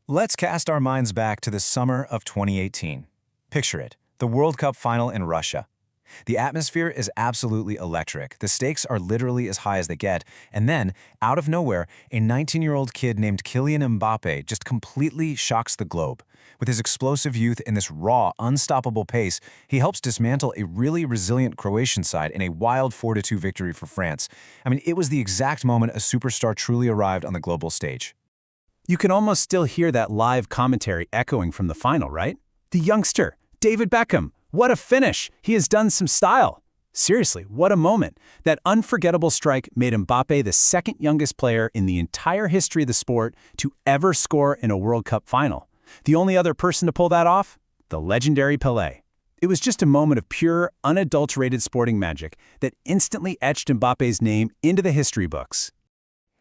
Let's cast our minds back to the summer of 2018. Picture it, the World Cup final in Russia. The atmosphere is absolutely electric. The stakes are literally as high as they get. And then, out of nowhere, a 19-year-old kid named Kylian Mbappé just completely shocks the globe. With his explosive youth and this raw, unstoppable pace, he helps dismantle a really resilient Croatian side in a wild 4-2 victory for France. It was the exact moment a superstar truly arrived on the global stage. You can almost still hear that live commentary echoing from the final, right? The youngster, David Beckham. What a finish! He has done some style. Seriously, what a moment. That unforgettable strike made Mbappé the second youngest player in the entire history of the sport to ever score in a World Cup final. The only other person to pull that off? The legendary Pelé. It was just a moment of pure, unadulterated sporting magic that instantly etched Mbappé's name into the history books.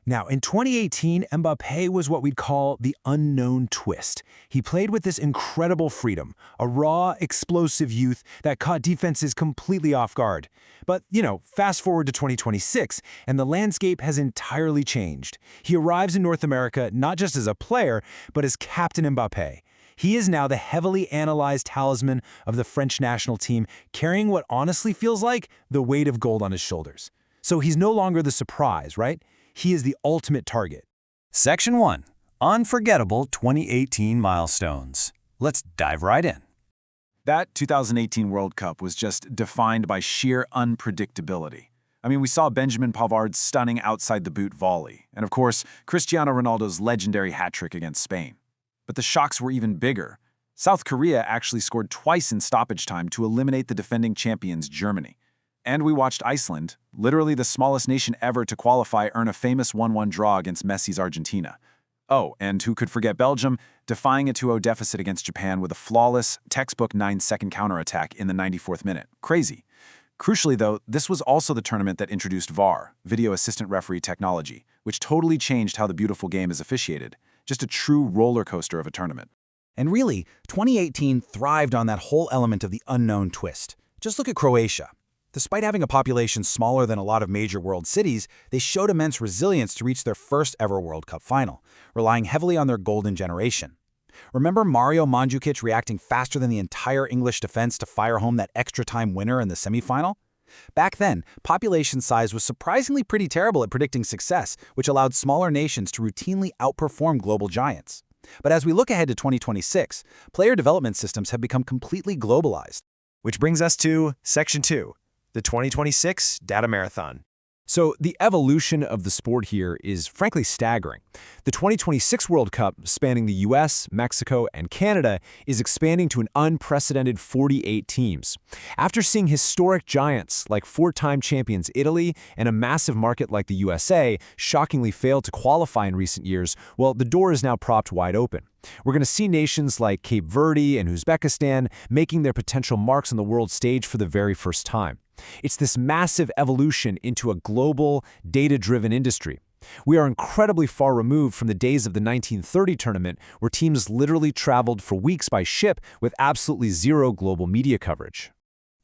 Now, in 2018, Mbappé was what we'd call the unknown twist. He played with this incredible freedom, a raw, explosive youth that caught defenses completely off guard. But, fast forward to 2026, and the landscape has entirely changed. He arrives in North America not just as a player, but as Captain Mbappé. He is now the heavily analyzed talisman of the French national team, carrying what honestly feels like the weight of gold on his shoulders. So he's no longer the surprise, right? He is the ultimate target. Section 1. Unforgettable 2018 milestones. Let's dive right in. That 2018 World Cup was just defined by sheer unpredictability. We saw Benjamin Pavard's stunning outside-the-boot volley, and of course, Cristiano Ronaldo's legendary hat-trick against Spain. But the shocks were even bigger. South Korea actually scored twice in stoppage time to eliminate the defending champions, Germany. And we watched Iceland, literally the smallest nation ever to qualify, earn a famous 1-1 draw against Messi's Argentina. Oh, and who could forget Belgium, defying a 2-0 deficit against Japan with a flawless, textbook 9-second counterattack in the 94th minute. Crazy. Crucially, though, this was also the tournament that introduced VAR, video assistant referee technology, which totally changed how the beautiful game is officiated. Just a true roller coaster of a tournament. And really, 2018 thrived on that whole element of the unknown twist. Just look at Croatia. Despite having a population smaller than a lot of major world cities, they showed immense resilience to reach their first ever World Cup final, relying heavily on their golden generation. Remember Mario Mandzukic reacting faster than the entire English defense to fire home that extra-time winner in the semifinal? Back then, population size was surprisingly pretty terrible at predicting success, which allowed smaller nations to routinely outperform global giants. But as we look ahead to 2026, player development systems have become completely globalized. Which brings us to Section 2. The 2026 Data Marathon. So the evolution of the sport here is frankly staggering. The 2026 World Cup, spanning the US, Mexico, and Canada, is expanding to an unprecedented 48 teams. After seeing historic giants like four-time champions Italy and a massive market like the USA shockingly fail to qualify in recent years, well, the door is now propped wide open. We're going to see nations like Cape Verde and Uzbekistan making their potential marks on the world stage for the very first time. It's this massive evolution into a global, data-driven industry. We are incredibly far removed from the days of the 1930 tournament, where teams literally traveled for weeks by ship with absolutely zero global media coverage.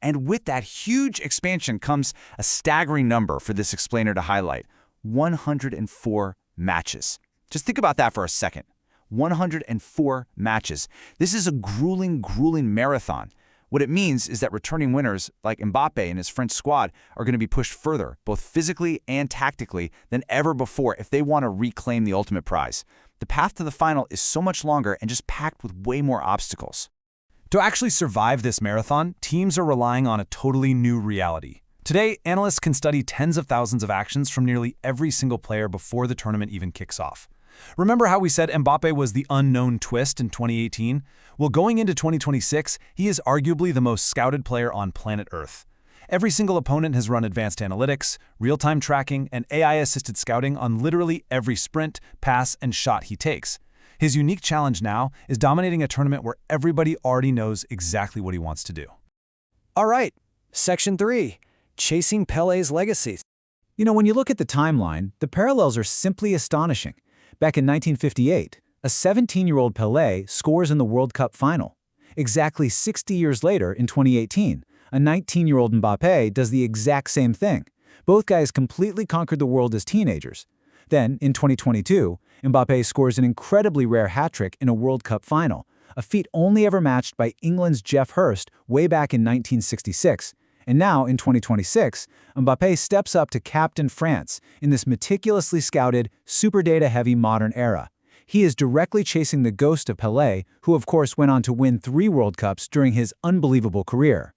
And with that huge expansion comes a staggering number for this explainer to highlight: 104 matches. Just think about that for a second. 104 matches. This is a grueling marathon. What it means is that returning winners like Mbappé and his French squad are going to be pushed further, both physically and tactically, than ever before if they want to reclaim the ultimate prize. The path to the final is so much longer and just packed with way more obstacles. To actually survive this marathon, teams are relying on a totally new reality. Today, analysts can study tens of thousands of actions from nearly every single player before the tournament even kicks off. Remember how we said Mbappé was the unknown twist in 2018? Well, going into 2026, he is arguably the most scouted player on planet Earth. Every single opponent has run advanced analytics, real-time tracking, and AI-assisted scouting on literally every sprint, pass, and shot he takes. His unique challenge now is dominating a tournament where everybody already knows exactly what he wants to do. All right, Section 3. Chasing Pelé's legacy. When you look at the timeline, the parallels are simply astonishing. Back in 1958, a 17-year-old Pelé scores in the World Cup final. Exactly 60 years later, in 2018, a 19-year-old Mbappé does the exact same thing. Both guys completely conquered the world as teenagers. Then, in 2022, Mbappé scores an incredibly rare hat-trick in a World Cup final, a feat only ever matched by England's Geoff Hurst way back in 1966. And now, in 2026, Mbappé steps up to captain France in this meticulously scouted, super data-heavy modern era. He is directly chasing the ghost of Pelé, who of course went on to win 3 World Cups during his unbelievable career.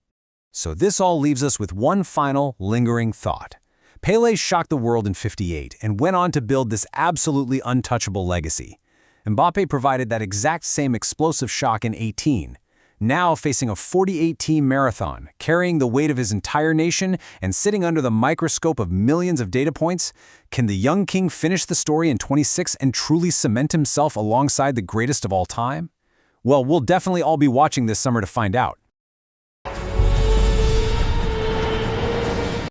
So this all leaves us with one final, lingering thought. Pelé shocked the world in '58 and went on to build this absolutely untouchable legacy. Mbappé provided that exact same explosive shock in '18, now facing a 48-team marathon, carrying the weight of his entire nation and sitting under the microscope of millions of data points. Can the young king finish the story in '26 and truly cement himself alongside the greatest of all time? Well, we'll definitely all be watching this summer to find out.